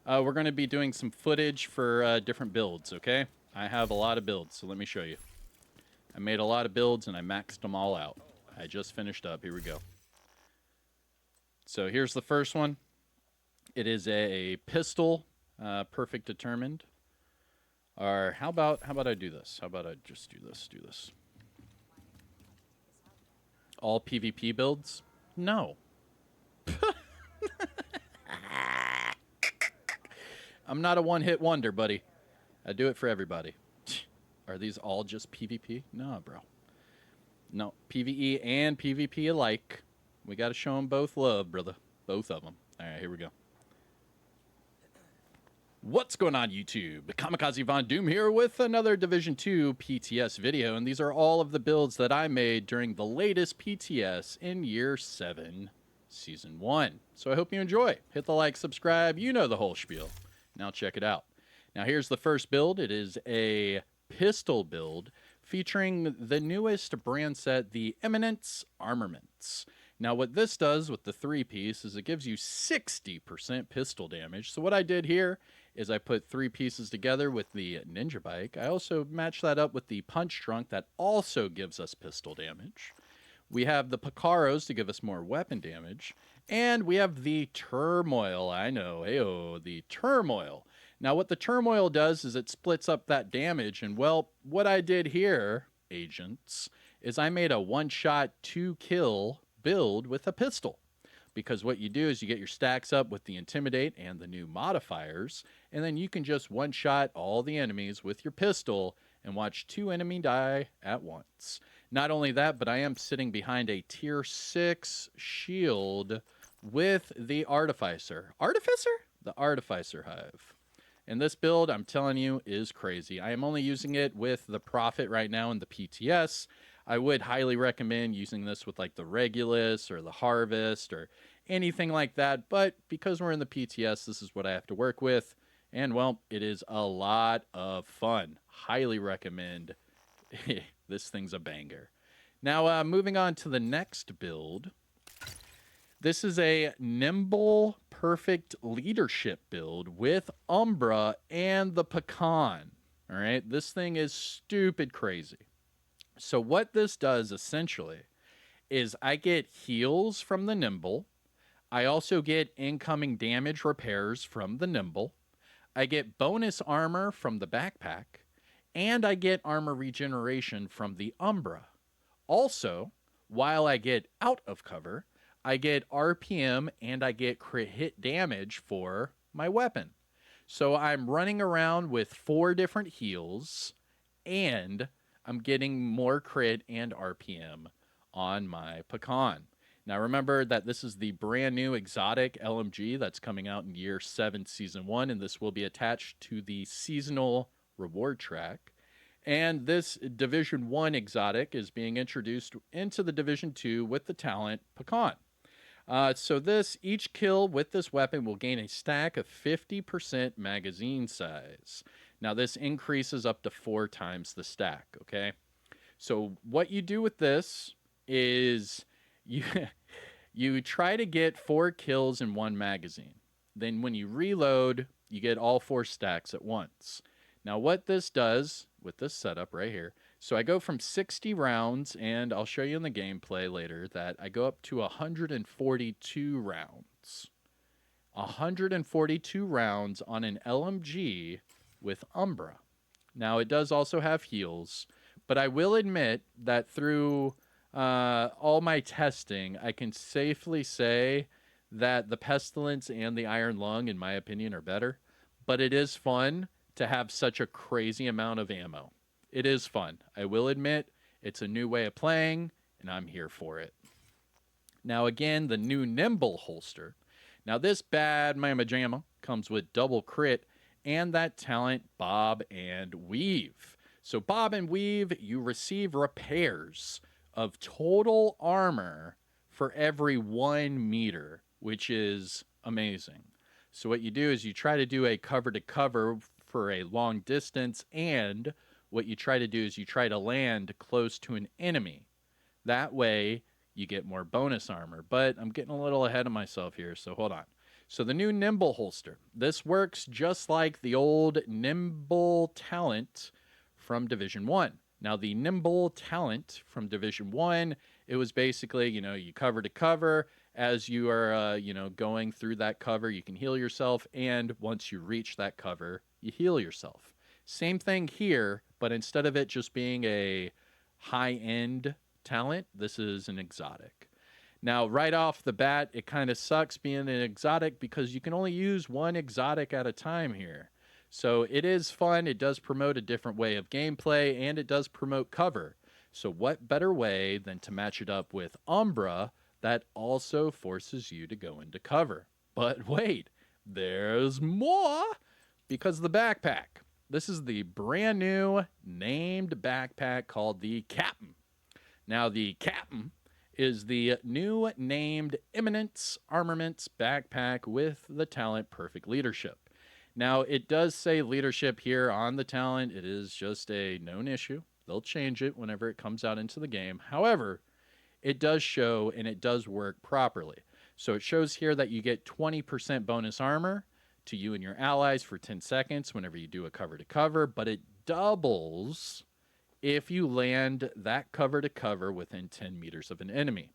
We're going to be doing some footage for different builds, okay? I have a lot of builds, so let me show you. I made a lot of builds, and I maxed them all out. I just finished up. Here we go. So here's the first one. It is a pistol, perfect determined. Or how about I do this? How about I just do this? Do this. All PvP builds? No. I'm not a one-hit wonder, buddy. I do it for everybody. Are these all just PvP? No, bro. No, PvE and PvP alike. We got to show them both love, brother. Both of them. All right, here we go. What's going on, YouTube? Kamikazevondoom here with another Division 2 PTS video, and these are all of the builds that I made during the latest PTS in Year 7, Season 1. So I hope you enjoy. Hit the like, subscribe, you know the whole spiel. Now check it out. Now here's the first build. It is a pistol build featuring the newest brand set, the Eminence Armaments. Now what this does with the 3-piece is it gives you 60% pistol damage. So what I did here is I put 3 pieces together with the Ninja Bike. I also matched that up with the Punch Trunk that also gives us pistol damage. We have the Picaros to give us more weapon damage. And we have the Turmoil. I know, heyo, the Turmoil. Now what the Turmoil does is it splits up that damage. And well, what I did here, agents, is I made a one-shot, 2-kill build with a pistol. Because what you do is you get your stacks up with the Intimidate and the new modifiers, and then you can just one-shot all the enemies with your pistol and watch 2 enemies die at once. Not only that, but I am sitting behind a Tier 6 shield with the Artificer. Artificer? The Artificer Hive. And this build, I'm telling you, is crazy. I am only using it with the Prophet right now in the PTS. I would highly recommend using this with like the Regulus or the Harvest or anything like that. But because we're in the PTS, this is what I have to work with. And well, it is a lot of fun. Highly recommend. This thing's a banger. Now, moving on to the next build. This is a Nimble Perfect Leadership build with Umbra and the PCAN. All right, this thing is stupid crazy. So what this does essentially is I get heals from the Nimble. I also get incoming damage repairs from the Nimble. I get bonus armor from the backpack. And I get armor regeneration from the Umbra. Also, while I get out of cover, I get RPM and I get crit hit damage for my weapon. So I'm running around with 4 different heals and I'm getting more crit and RPM on my PCAN. Now remember that this is the brand new exotic LMG that's coming out in Year 7 Season 1, and this will be attached to the seasonal reward track. And this Division 1 exotic is being introduced into the Division 2 with the talent PCAN. So each kill with this weapon will gain a stack of 50% magazine size. Now this increases up to 4 times the stack, okay? So what you do with this is you try to get 4 kills in 1 magazine. Then when you reload, you get all 4 stacks at once. Now what this does with this setup right here, so I go from 60 rounds, and I'll show you in the gameplay later that I go up to 142 rounds. 142 rounds on an LMG with Umbra. Now it does also have heals, but I will admit that through all my testing, I can safely say that the Pestilence and the Iron Lung, in my opinion, are better. But it is fun to have such a crazy amount of ammo. It is fun. I will admit, it's a new way of playing, and I'm here for it. Now again, the new Nimble Holster. Now this bad mamma jamma comes with double crit and that talent Bob and Weave. So Bob and Weave, you receive repairs of total armor for every 1 meter, which is amazing. So what you do is you try to do a cover to cover for a long distance, and what you try to do is you try to land close to an enemy. That way you get more bonus armor. But I'm getting a little ahead of myself here, so hold on. So the new Nimble Holster. This works just like the old Nimble Talent from Division 1. Now, the Nimble Talent from Division 1, it was basically, you cover to cover. As you are, going through that cover, you can heal yourself. And once you reach that cover, you heal yourself. Same thing here, but instead of it just being a high-end talent, this is an exotic. Now, right off the bat, it kind of sucks being an exotic because you can only use one exotic at a time here. So it is fun. It does promote a different way of gameplay, and it does promote cover. So what better way than to match it up with Umbra that also forces you to go into cover? But wait, there's more, because the backpack. This is the brand new named backpack called the Captain. Now, the Captain is the new named Eminence Armaments backpack with the talent Perfect Leadership. Now, it does say leadership here on the talent. It is just a known issue. They'll change it whenever it comes out into the game. However, it does show and it does work properly. So it shows here that you get 20% bonus armor to you and your allies for 10 seconds whenever you do a cover to cover, but it doubles if you land that cover to cover within 10 meters of an enemy.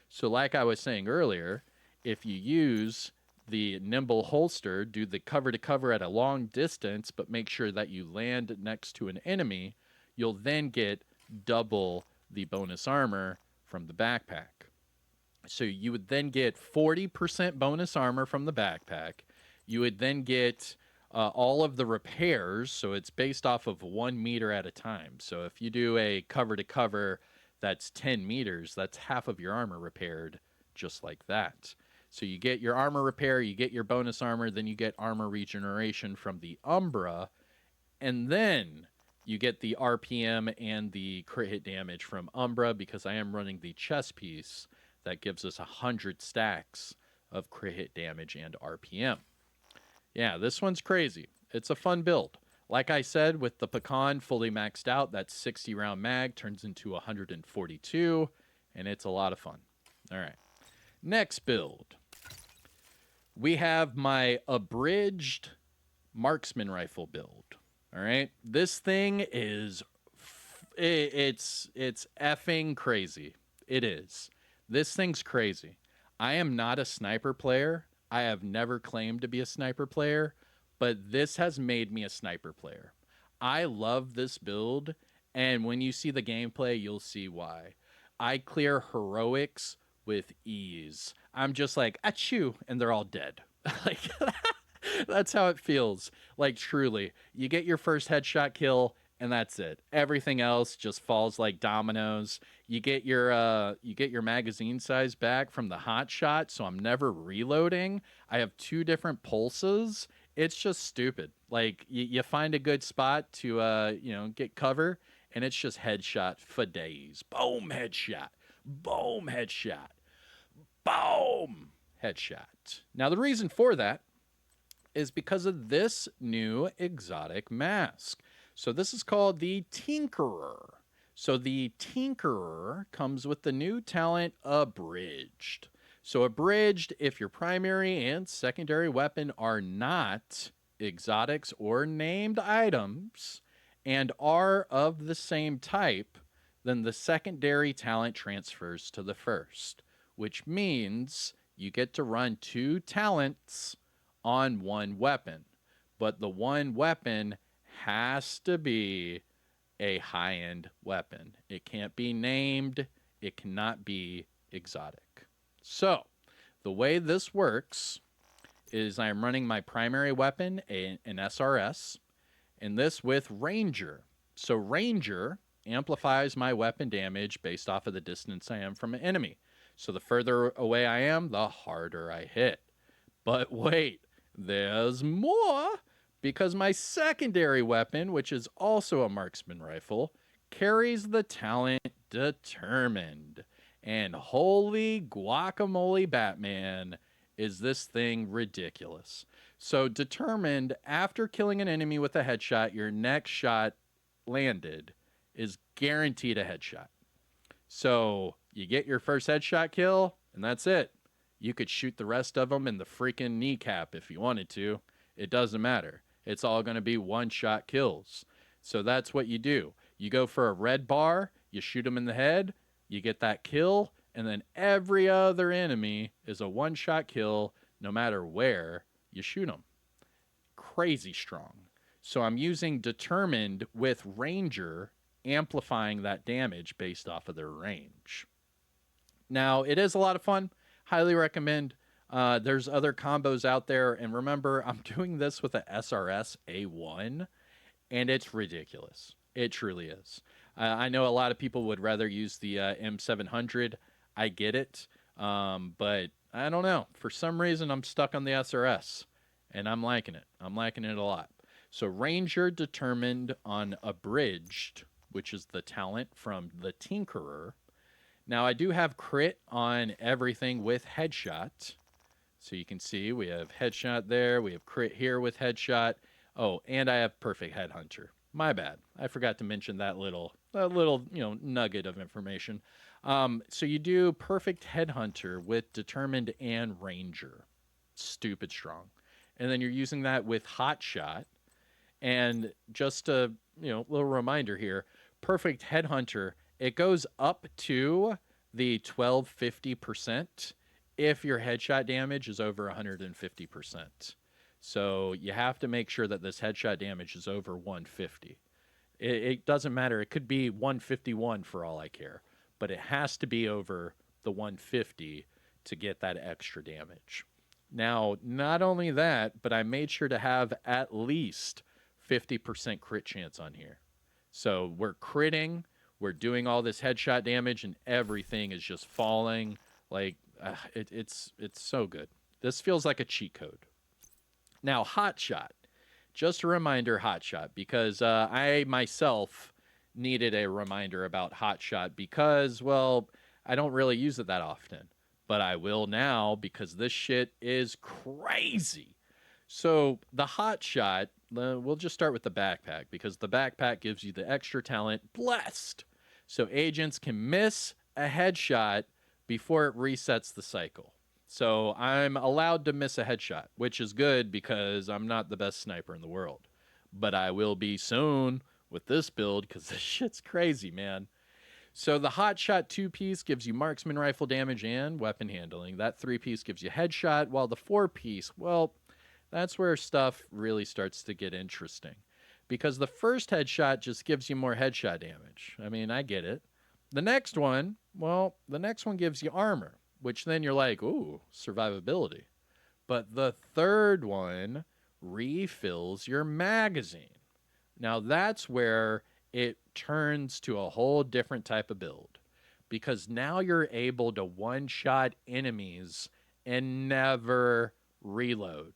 So like I was saying earlier, if you use the Nimble Holster, do the cover to cover at a long distance, but make sure that you land next to an enemy, you'll then get double the bonus armor from the backpack. So you would then get 40% bonus armor from the backpack. You would then get all of the repairs, so it's based off of 1 meter at a time. So if you do a cover to cover that's 10 meters, that's half of your armor repaired just like that. So you get your armor repair, you get your bonus armor, then you get armor regeneration from the Umbra, and then you get the RPM and the crit hit damage from Umbra, because I am running the chest piece that gives us 100 stacks of crit hit damage and RPM. Yeah, this one's crazy. It's a fun build. Like I said, with the PCAN fully maxed out, that 60 round mag turns into 142, and it's a lot of fun. All right. Next build. We have my abridged Marksman Rifle build. All right. This thing is, it's effing crazy. It is. This thing's crazy. I am not a sniper player. I have never claimed to be a sniper player, but this has made me a sniper player. I love this build, and when you see the gameplay, you'll see why. I clear heroics with ease. I'm just like, achoo, and they're all dead. Like, that's how it feels. Like, truly, you get your first headshot kill, and that's it. Everything else just falls like dominoes. You get your magazine size back from the Hotshot, so I'm never reloading. I have 2 different pulses. It's just stupid. Like, you find a good spot to get cover, and it's just headshot for days. Boom, headshot. Boom, headshot. Boom, headshot. Now, the reason for that is because of this new exotic mask. So this is called the Tinkerer. So the Tinkerer comes with the new talent Abridged. So Abridged, if your primary and secondary weapon are not exotics or named items and are of the same type, then the secondary talent transfers to the first, which means you get to run 2 talents on 1 weapon. But the 1 weapon has to be a high-end weapon. It can't be named. It cannot be exotic. So the way this works is I'm running my primary weapon, an SRS, and this with Ranger. So Ranger amplifies my weapon damage based off of the distance I am from an enemy. So the further away I am, the harder I hit. But wait, there's more, because my secondary weapon, which is also a Marksman Rifle, carries the talent Determined. And holy guacamole Batman, is this thing ridiculous. So Determined, after killing an enemy with a headshot, your next shot landed is guaranteed a headshot. So you get your first headshot kill, and that's it. You could shoot the rest of them in the freaking kneecap if you wanted to. It doesn't matter. It's all going to be one-shot kills. So that's what you do. You go for a red bar, you shoot them in the head, you get that kill, and then every other enemy is a one-shot kill no matter where you shoot them. Crazy strong. So I'm using Determined with Ranger, amplifying that damage based off of their range. Now, it is a lot of fun. Highly recommend. There's other combos out there. And remember, I'm doing this with a SRS A1, and it's ridiculous. It truly is. I know a lot of people would rather use the M700. I get it. But I don't know. For some reason, I'm stuck on the SRS, and I'm liking it. I'm liking it a lot. So Ranger Determined on Abridged, which is the talent from the Tinkerer. Now, I do have crit on everything with headshot. So you can see we have headshot there. We have crit here with headshot. Oh, and I have perfect headhunter. My bad. I forgot to mention that little nugget of information. So you do perfect headhunter with Determined and Ranger. Stupid strong. And then you're using that with Hotshot. And just a little reminder here, perfect headhunter, it goes up to the 1250% if your headshot damage is over 150%. So you have to make sure that this headshot damage is over 150. It doesn't matter. It could be 151 for all I care, but it has to be over the 150 to get that extra damage. Now, not only that, but I made sure to have at least 50% crit chance on here. So we're critting, we're doing all this headshot damage, and everything is just falling. Like, it's so good. This feels like a cheat code. Now, Hotshot. Just a reminder, Hotshot, because I myself needed a reminder about Hotshot because, well, I don't really use it that often. But I will now because this shit is crazy. So the Hotshot, we'll just start with the backpack because the backpack gives you the extra talent, Blessed. So agents can miss a headshot before it resets the cycle. So I'm allowed to miss a headshot, which is good because I'm not the best sniper in the world. But I will be soon with this build because this shit's crazy, man. So the Hotshot 2-piece gives you Marksman Rifle damage and weapon handling. That 3-piece gives you headshot, while the 4-piece, well, that's where stuff really starts to get interesting. Because the first headshot just gives you more headshot damage. I mean, I get it. The next one, well, the next one gives you armor, which then you're like, ooh, survivability. But the third one refills your magazine. Now that's where it turns to a whole different type of build. Because now you're able to one-shot enemies and never reload.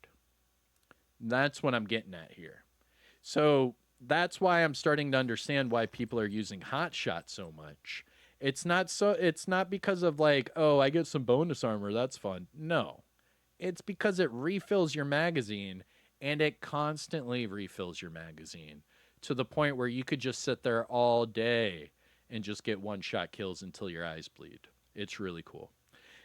That's what I'm getting at here. So that's why I'm starting to understand why people are using Hotshot so much. It's not because of like, oh, I get some bonus armor, that's fun. No. It's because it refills your magazine, and it constantly refills your magazine to the point where you could just sit there all day and just get one-shot kills until your eyes bleed. It's really cool.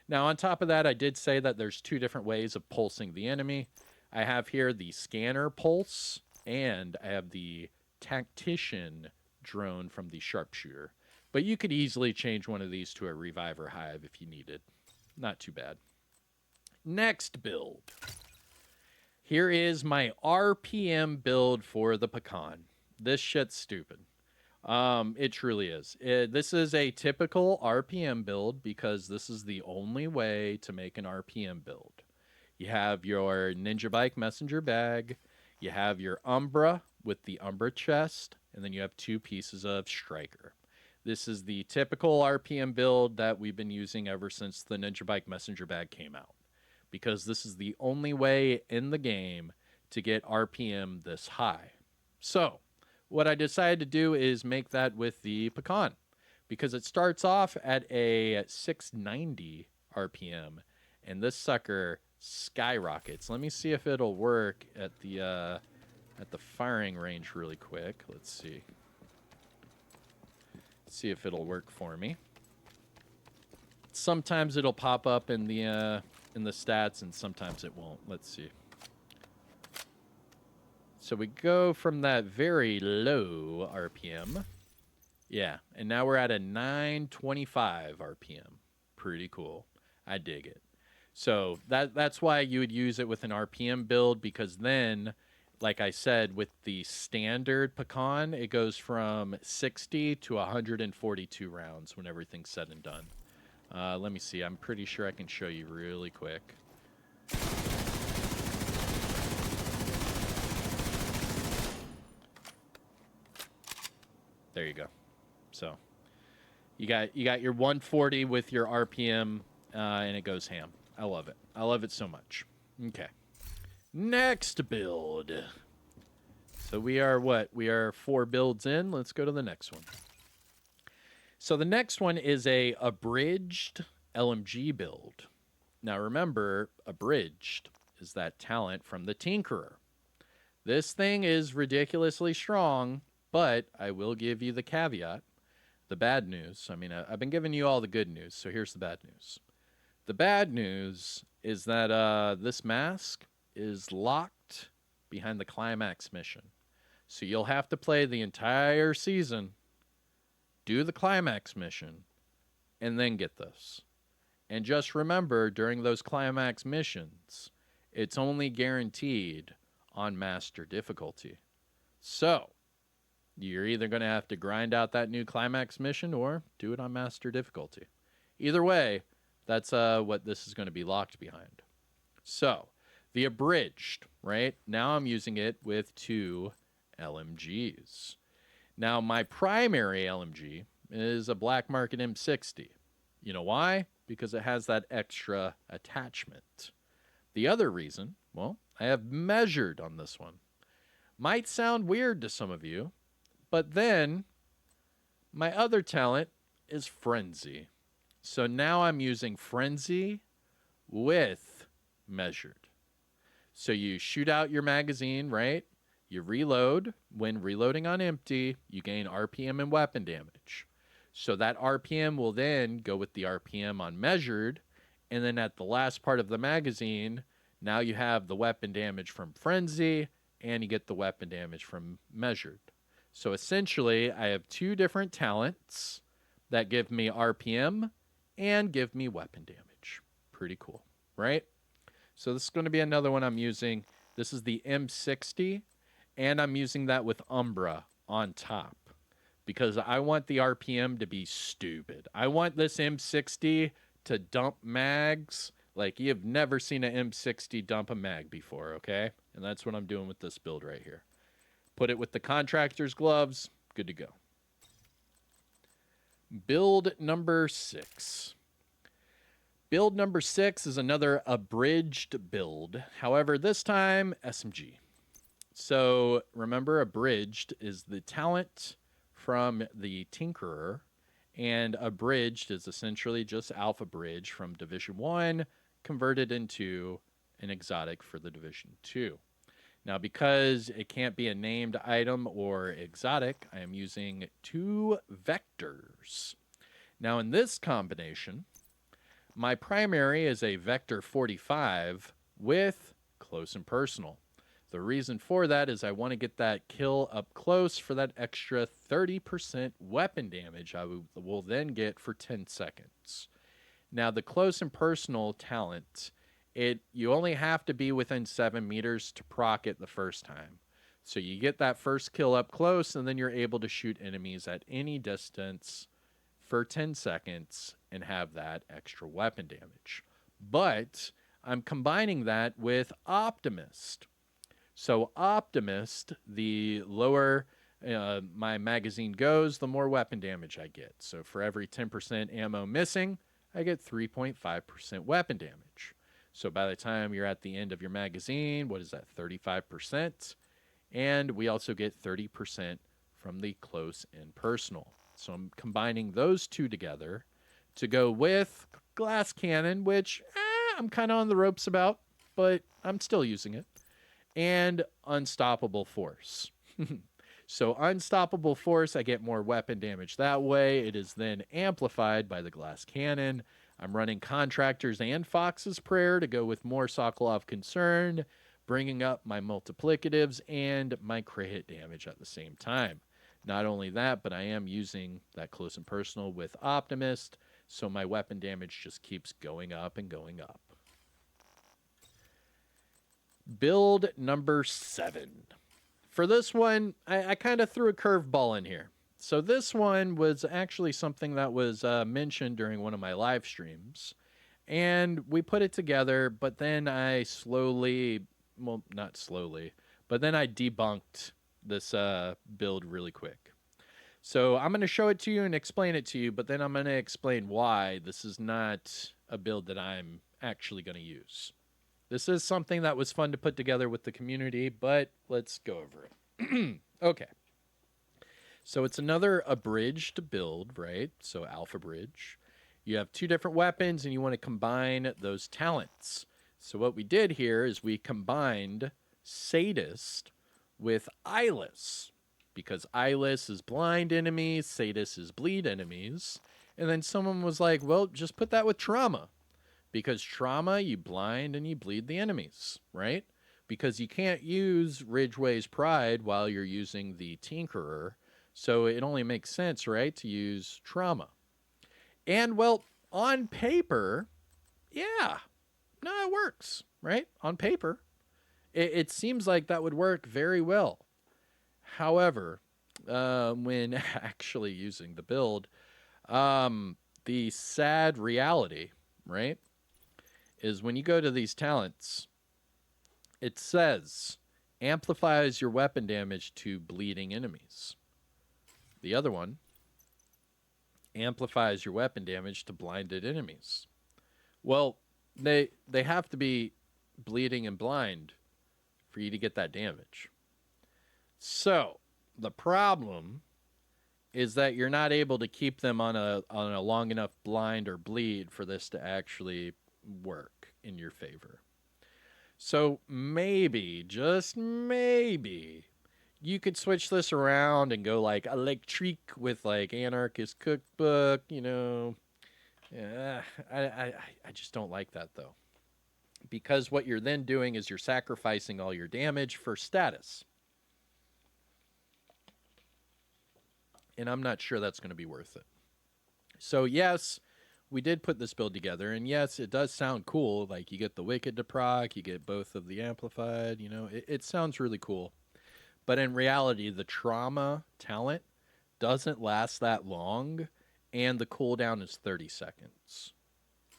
Now, on top of that, I did say that there's two different ways of pulsing the enemy. I have here the scanner pulse, and I have the tactician drone from the sharpshooter. But you could easily change one of these to a reviver hive if you needed. Not too bad. Next build. Here is my RPM build for the PCAN. This shit's stupid. It truly is. This is a typical RPM build because this is the only way to make an RPM build. You have your Ninja Bike messenger bag. You have your Umbra with the Umbra chest. And then you have 2 pieces of Striker. This is the typical RPM build that we've been using ever since the Ninja Bike messenger bag came out. Because this is the only way in the game to get RPM this high. So, what I decided to do is make that with the PCAN. Because it starts off at a 690 RPM. And this sucker skyrockets. Let me see if it'll work at the firing range really quick. Let's see. See if it'll work for me. Sometimes it'll pop up in the in the stats, and sometimes it won't. Let's see. So we go from that very low RPM. Yeah, and now we're at a 925 RPM. Pretty cool. I dig it. So that's why you would use it with an RPM build, because then, like I said, with the standard PCAN, it goes from 60 to 142 rounds when everything's said and done. Let me see. I'm pretty sure I can show you really quick. There you go. So you got your 140 with your RPM, and it goes ham. I love it. I love it so much. Okay. Next build. So we are what? We are 4 builds in. Let's go to the next one. So the next one is a abridged LMG build. Now remember, abridged is that talent from the Tinkerer. This thing is ridiculously strong, but I will give you the caveat, the bad news. I mean, I've been giving you all the good news, so here's the bad news. The bad news is that this mask is locked behind the climax mission. So you'll have to play the entire season, do the climax mission, and then get this. And just remember, during those climax missions, it's only guaranteed on master difficulty. So you're either going to have to grind out that new climax mission or do it on master difficulty. Either way, that's what this is going to be locked behind. So the abridged, right? Now I'm using it with 2 LMGs. Now my primary LMG is a black market M60. You know why? Because it has that extra attachment. The other reason, well, I have measured on this one. Might sound weird to some of you, but then my other talent is Frenzy. So now I'm using Frenzy with measured. So you shoot out your magazine, right? You reload. When reloading on empty, you gain RPM and weapon damage. So that RPM will then go with the RPM on measured. And then at the last part of the magazine, now you have the weapon damage from Frenzy and you get the weapon damage from measured. So essentially, I have 2 different talents that give me RPM and give me weapon damage. Pretty cool, right? So this is going to be another one I'm using. This is the M60, and I'm using that with Umbra on top because I want the RPM to be stupid. I want this M60 to dump mags like you've never seen an M60 dump a mag before, okay? And that's what I'm doing with this build right here. Put it with the contractor's gloves, good to go. Build number 6. Build number 6 is another abridged build. However, this time SMG. So remember, abridged is the talent from the Tinkerer, and abridged is essentially just ALPHABRIDGE from Division 1 converted into an exotic for the Division 2. Now, because it can't be a named item or exotic, I am using 2 vectors. Now, in this combination, my primary is a Vector 45 with close and personal. The reason for that is I want to get that kill up close for that extra 30% weapon damage I will then get for 10 seconds. Now, the close and personal talent, you only have to be within 7 meters to proc it the first time. So you get that first kill up close, and then you're able to shoot enemies at any distance for 10 seconds and have that extra weapon damage. But I'm combining that with Optimus. So Optimus, the lower my magazine goes, the more weapon damage I get. So for every 10% ammo missing, I get 3.5% weapon damage. So by the time you're at the end of your magazine, what is that, 35%? And we also get 30% from the close and personal. So I'm combining those 2 together to go with glass cannon, which I'm kind of on the ropes about, but I'm still using it, and unstoppable force. So unstoppable force, I get more weapon damage that way. It is then amplified by the glass cannon. I'm running Contractors and Fox's Prayer to go with more Sokolov Concern, bringing up my multiplicatives and my crit hit damage at the same time. Not only that, but I am using that close and personal with Optimus, so my weapon damage just keeps going up and going up. Build number 7. For this one, I kind of threw a curveball in here. So this one was actually something that was mentioned during one of my live streams. And we put it together, but then I well, not slowly, but then I debunked this build really quick. So I'm going to show it to you and explain it to you, but then I'm going to explain why this is not a build that I'm actually going to use. This is something that was fun to put together with the community, but let's go over it. Okay. So it's another abridged build, right? So Alpha Bridge. You have 2 different weapons, and you want to combine those talents. So what we did here is we combined Sadist with Eyeless, because Eyeless is blind enemies, Sadist is bleed enemies. And then someone was like, well, just put that with Trauma, because Trauma, you blind and you bleed the enemies, right? Because you can't use Ridgeway's Pride while you're using the Tinkerer. So it only makes sense, right, to use Trauma. And, well, on paper, yeah, no, it works, right? On paper, it seems like that would work very well. However, when actually using the build, the sad reality, right, is when you go to these talents, it says amplifies your weapon damage to bleeding enemies. The other one amplifies your weapon damage to blinded enemies. Well, they have to be bleeding and blind for you to get that damage. So the problem is that you're not able to keep them on a long enough blind or bleed for this to actually work in your favor. So maybe, just maybe, you could switch this around and go like Electric with like Anarchist Cookbook, you know. I just don't like that though. Because what you're then doing is you're sacrificing all your damage for status. And I'm not sure that's going to be worth it. So yes, we did put this build together, and yes, it does sound cool. Like you get the Wicked to proc, you get both of the amplified, you know, it sounds really cool. But in reality, the Trauma talent doesn't last that long, and the cooldown is 30 seconds.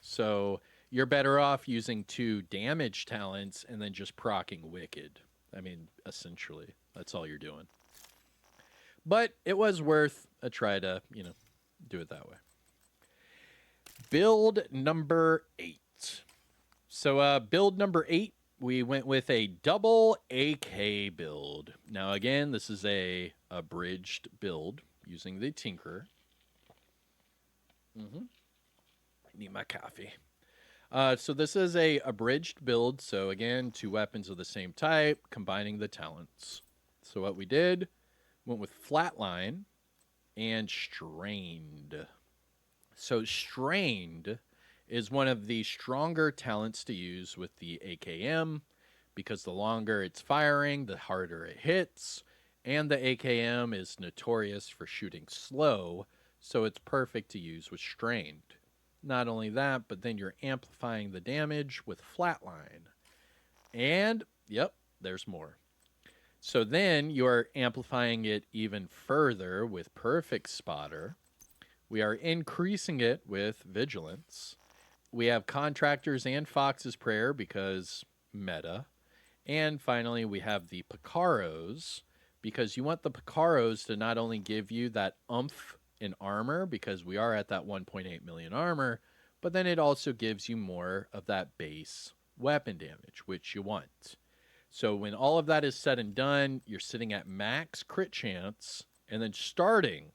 So you're better off using 2 damage talents and then just proccing Wicked. I mean, essentially, that's all you're doing. But it was worth a try to, you know, do it that way. Build number 8. So build number 8, we went with a double AK build. Now, again, this is a abridged build using the Tinkerer. I need my coffee. So this is a abridged build. So again, 2 weapons of the same type, combining the talents. So what we did, went with Flatline and Strained. So Strained is one of the stronger talents to use with the AKM, because the longer it's firing, the harder it hits, and the AKM is notorious for shooting slow, so it's perfect to use with Strained. Not only that, but then you're amplifying the damage with Flatline. And, yep, there's more. So then you're amplifying it even further with Perfect Spotter. We are increasing it with Vigilance. We have Contractors and Fox's Prayer because meta. And finally, we have the Picaros, because you want the Picaros to not only give you that oomph in armor, because we are at that 1.8 million armor, but then it also gives you more of that base weapon damage, which you want. So when all of that is said and done, you're sitting at max crit chance and then starting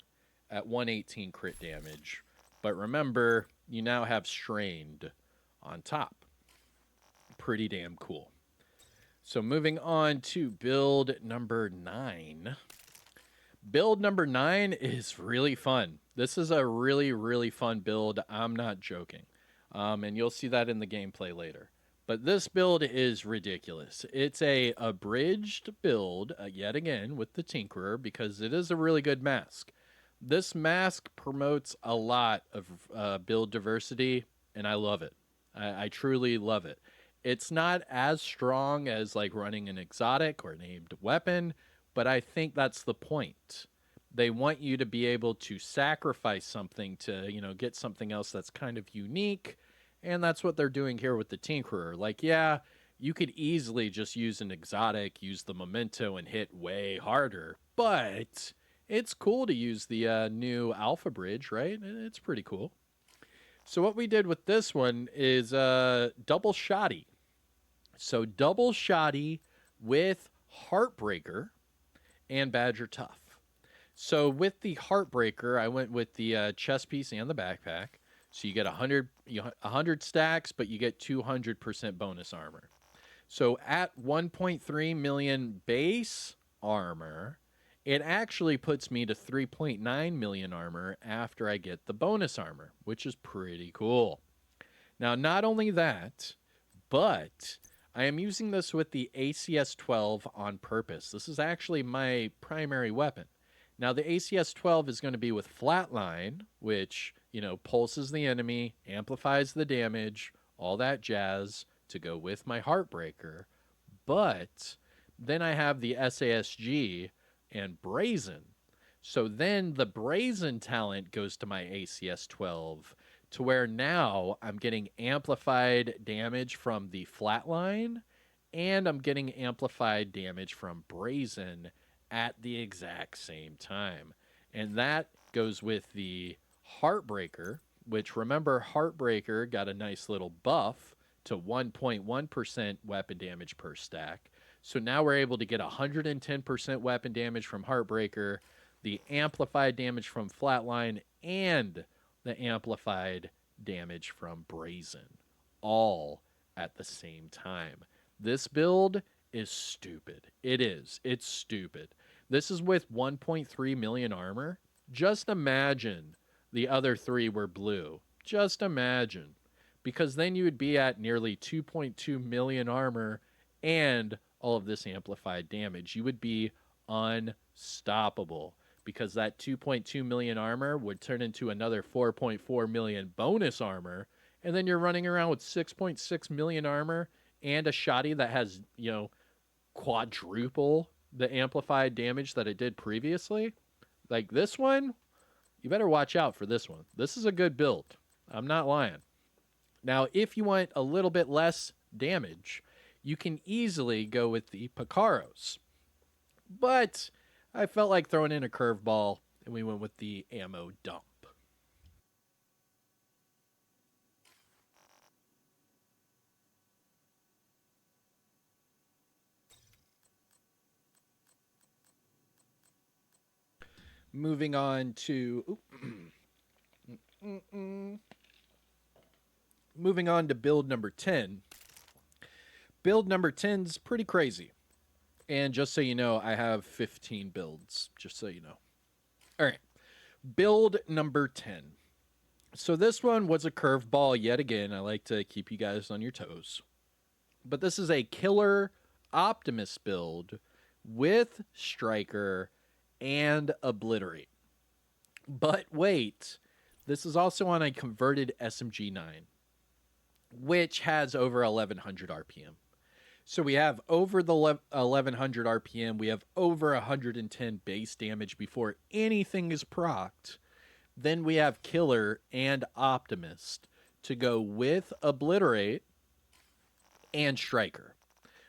at 118 crit damage. But remember, you now have Strained on top. Pretty damn cool. So moving on to build number 9. Build number 9 is really fun. This is a really, really fun build. I'm not joking. And you'll see that in the gameplay later. But this build is ridiculous. It's a abridged build, yet again, with the Tinkerer, because it is a really good mask. This mask promotes a lot of build diversity, and I love it. I truly love it. It's not as strong as like running an exotic or named weapon, but I think that's the point. They want you to be able to sacrifice something to, get something else that's kind of unique. And that's what they're doing here with the Tinkerer. Like, yeah, you could easily just use an exotic, use the memento, and hit way harder. But it's cool to use the new ALPHABRIDGE, right? It's pretty cool. So what we did with this one is double Shotty. So double Shotty with Heartbreaker and Badger Tough. So with the Heartbreaker, I went with the chest piece and the backpack. So you get 100 stacks, but you get 200% bonus armor. So at 1.3 million base armor, it actually puts me to 3.9 million armor after I get the bonus armor, which is pretty cool. Now, not only that, but I am using this with the ACS-12 on purpose. This is actually my primary weapon. Now, the ACS-12 is going to be with Flatline, which, pulses the enemy, amplifies the damage, all that jazz to go with my Heartbreaker. But then I have the SASG and Brazen. So then the Brazen talent goes to my ACS-12 to where now I'm getting amplified damage from the Flatline and I'm getting amplified damage from Brazen at the exact same time. And that goes with the Heartbreaker, which, remember, Heartbreaker got a nice little buff to 1.1% weapon damage per stack. So now we're able to get 110% weapon damage from Heartbreaker, the amplified damage from Flatline, and the amplified damage from Brazen, all at the same time. This build is stupid. It is. It's stupid. This is with 1.3 million armor. Just imagine the other three were blue. Just imagine. Because then you would be at nearly 2.2 million armor and all of this amplified damage. You would be unstoppable because that 2.2 million armor would turn into another 4.4 million bonus armor. And then you're running around with 6.6 million armor and a Shotty that has, quadruple the amplified damage that it did previously. Like this one, you better watch out for this one. This is a good build. I'm not lying. Now, if you want a little bit less damage, you can easily go with the Picaros. But I felt like throwing in a curveball, and we went with the ammo dump. Moving on to moving on to build number 10. Build number 10 is pretty crazy. And just so you know, I have 15 builds, just so you know. All right. Build number 10. So this one was a curveball yet again. I like to keep you guys on your toes. But this is a killer Optimus build with Striker and Obliterate. But wait, this is also on a converted SMG9, which has over 1100 RPM. So we have over the 1100 RPM. We have over 110 base damage before anything is procced. Then we have Killer and Optimist to go with Obliterate and Striker,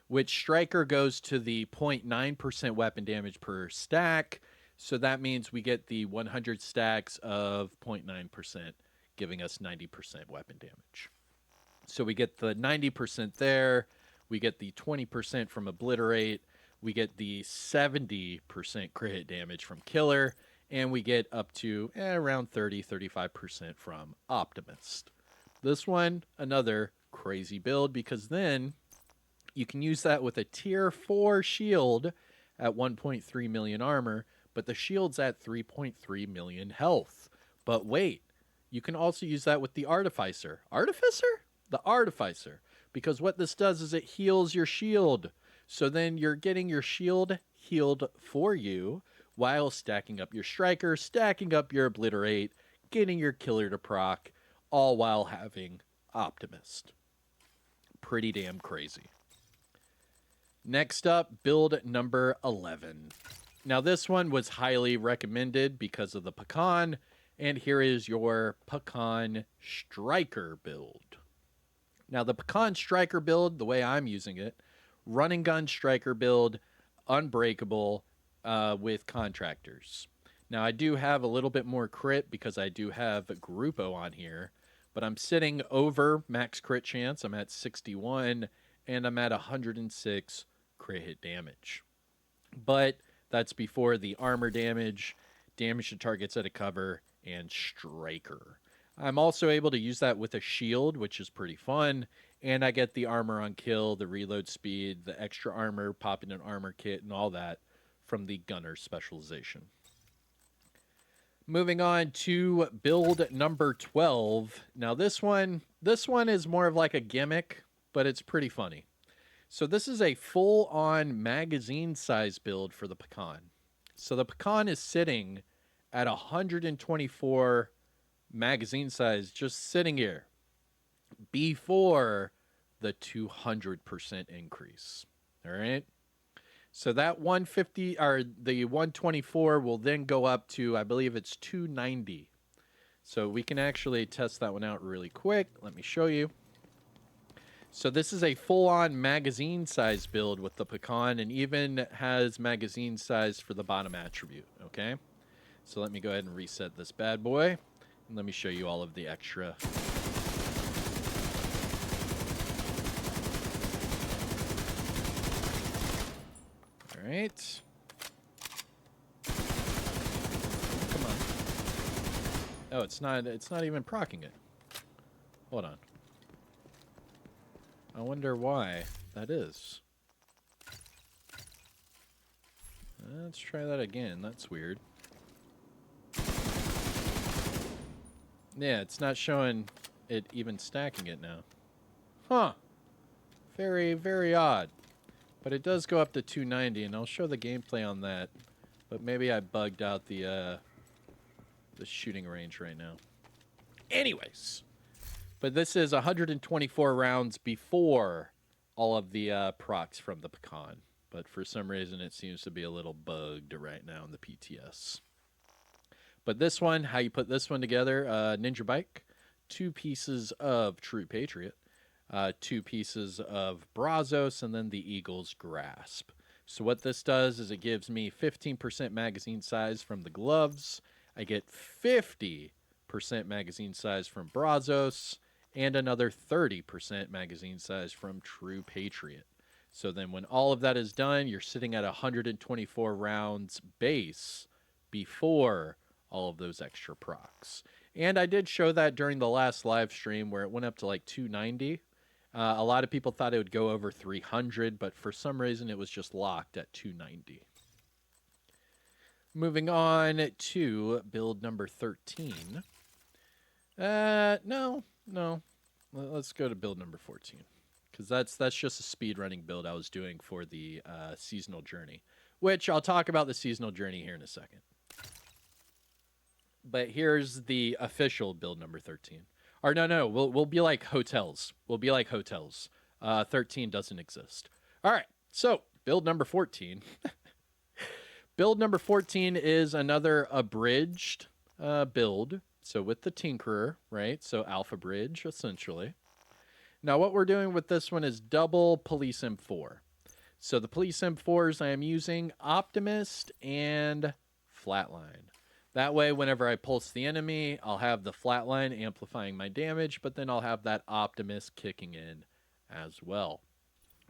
which Striker goes to the 0.9% weapon damage per stack. So that means we get the 100 stacks of 0.9%, giving us 90% weapon damage. So we get the 90% there. We get the 20% from Obliterate. We get the 70% crit damage from Killer. And we get up to around 30-35% from Optimist. This one, another crazy build, because then you can use that with a tier 4 shield at 1.3 million armor, but the shield's at 3.3 million health. But wait, You can also use that with the Artificer. Artificer? The Artificer. Because what this does is it heals your shield. So then you're getting your shield healed for you while stacking up your Striker, stacking up your Obliterate, getting your Killer to proc, all while having Optimus. Pretty damn crazy. Next up, build number 11. Now this one was highly recommended because of the PCAN, and here is your PCAN Striker build. Now the PCAN Striker build, the way I'm using it, run and gun Striker build, unbreakable with contractors. Now I do have a little bit more crit because I do have Gruppo on here, but I'm sitting over max crit chance. I'm at 61, and I'm at 106 crit hit damage. But that's before the armor damage, damage to targets at a cover, and Striker. I'm also able to use that with a shield, which is pretty fun, and I get the armor on kill, the reload speed, the extra armor, popping an armor kit, and all that from the gunner specialization. Moving on to build number 12. Now this one is more of like a gimmick, but it's pretty funny. So this is a full-on magazine size build for the PCAN. So the PCAN is sitting at 124 magazine size, just sitting here before the 200% increase. All right. So that 150 or the 124 will then go up to, I believe it's 290. So we can actually test that one out really quick. Let me show you. So this is a full-on magazine size build with the PCAN, and even has magazine size for the bottom attribute. Okay. So let me go ahead and reset this bad boy, and let me show you all of the extra. All right. Come on. Oh, it's not even proccing it. Hold on. I wonder why that is. Let's try that again. That's weird. Yeah, it's not showing it even stacking it now. Huh. Very, very odd. But it does go up to 290, and I'll show the gameplay on that. But maybe I bugged out the shooting range right now. Anyways. But this is 124 rounds before all of the procs from the PCAN. But for some reason, it seems to be a little bugged right now in the PTS. But this one, how you put this one together, Ninja Bike, 2 pieces of True Patriot, 2 pieces of Brazos, and then the Eagle's Grasp. So what this does is it gives me 15% magazine size from the gloves. I get 50% magazine size from Brazos, and another 30% magazine size from True Patriot. So then when all of that is done, you're sitting at 124 rounds base before all of those extra procs. And I did show that during the last live stream where it went up to like 290. A lot of people thought it would go over 300, but for some reason it was just locked at 290. Moving on to build number 13. No. Let's go to build number 14. Because that's just a speedrunning build I was doing for the seasonal journey. Which I'll talk about the seasonal journey here in a second. But here's the official build number 13. Or no, we'll be like hotels. We'll be like hotels. 13 doesn't exist. All right, so build number 14. Build number 14 is another abridged build. So with the Tinkerer, right? So ALPHABRIDGE, essentially. Now what we're doing with this one is double Police M4. So the Police M4s I am using Optimus and Flatline. That way, whenever I pulse the enemy, I'll have the Flatline amplifying my damage, but then I'll have that Optimus kicking in as well.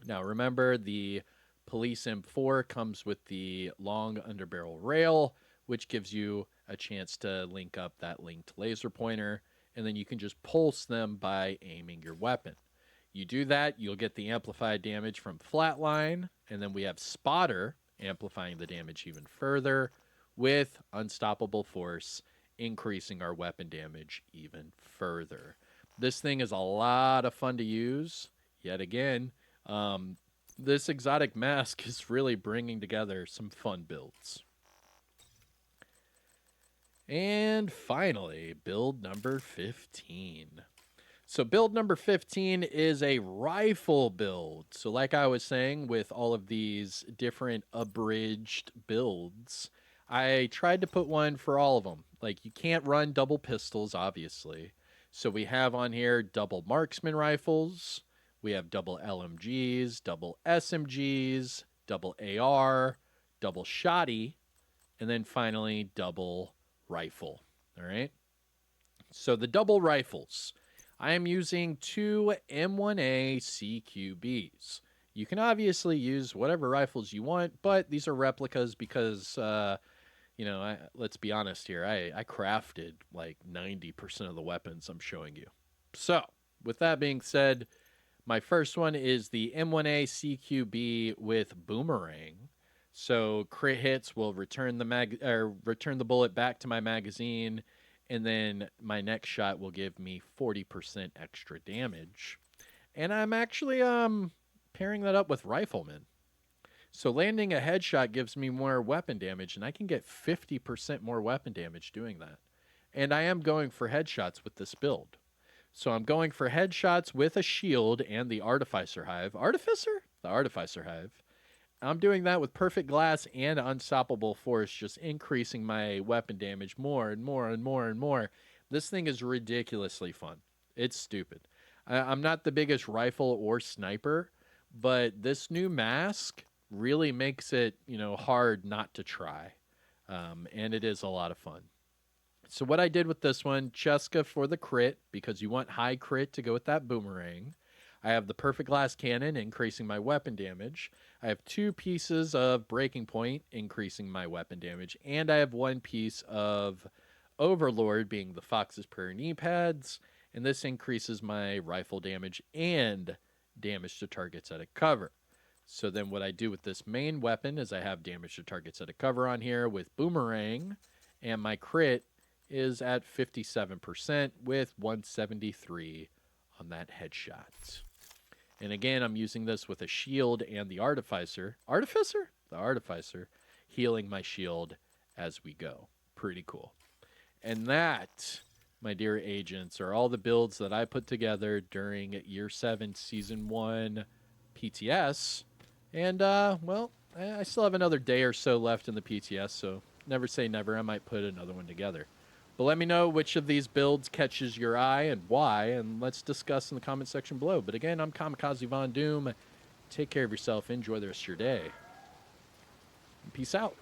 Now, remember, the Police M4 comes with the long underbarrel rail, which gives you a chance to link up that linked laser pointer, and then you can just pulse them by aiming your weapon. You do that, you'll get the amplified damage from Flatline, and then we have Spotter amplifying the damage even further, with Unstoppable Force increasing our weapon damage even further. This thing is a lot of fun to use. Yet again, this exotic mask is really bringing together some fun builds. And finally, build number 15. So build number 15 is a rifle build. So like I was saying, with all of these different abridged builds, I tried to put one for all of them. Like, you can't run double pistols, obviously. So we have on here double Marksman Rifles. We have double LMGs, double SMGs, double AR, double Shotty, and then finally double rifle. All right. So the double rifles. I am using two M1A CQBs. You can obviously use whatever rifles you want, but these are replicas because, you know, let's be honest here. I crafted like 90% of the weapons I'm showing you. So, with that being said, my first one is the M1A CQB with Boomerang. So crit hits will return the bullet back to my magazine, and then my next shot will give me 40% extra damage. And I'm actually pairing that up with Rifleman. So landing a headshot gives me more weapon damage, and I can get 50% more weapon damage doing that. And I am going for headshots with this build. So I'm going for headshots with a shield and the Artificer Hive. The Artificer Hive. I'm doing that with Perfect Glass and Unstoppable Force, just increasing my weapon damage more and more and more and more. This thing is ridiculously fun. It's stupid. I'm not the biggest rifle or sniper, but this new mask really makes it, you know, hard not to try. And it is a lot of fun. So what I did with this one, Cheska for the crit, because you want high crit to go with that boomerang. I have the Perfect Glass Cannon, increasing my weapon damage. I have 2 pieces of Breaking Point, increasing my weapon damage. And I have 1 piece of Overlord, being the Fox's Prayer knee pads. And this increases my rifle damage and damage to targets at a cover. So then what I do with this main weapon is I have damage to targets at a cover on here with Boomerang. And my crit is at 57% with 173 on that headshot. And again, I'm using this with a shield and the Artificer. The Artificer, healing my shield as we go. Pretty cool. And that, my dear agents, are all the builds that I put together during Year 7 Season 1 PTS. And, well, I still have another day or so left in the PTS, so never say never. I might put another one together. But let me know which of these builds catches your eye and why, and let's discuss in the comment section below. But again, I'm Kamikazevondoom. Take care of yourself. Enjoy the rest of your day. Peace out.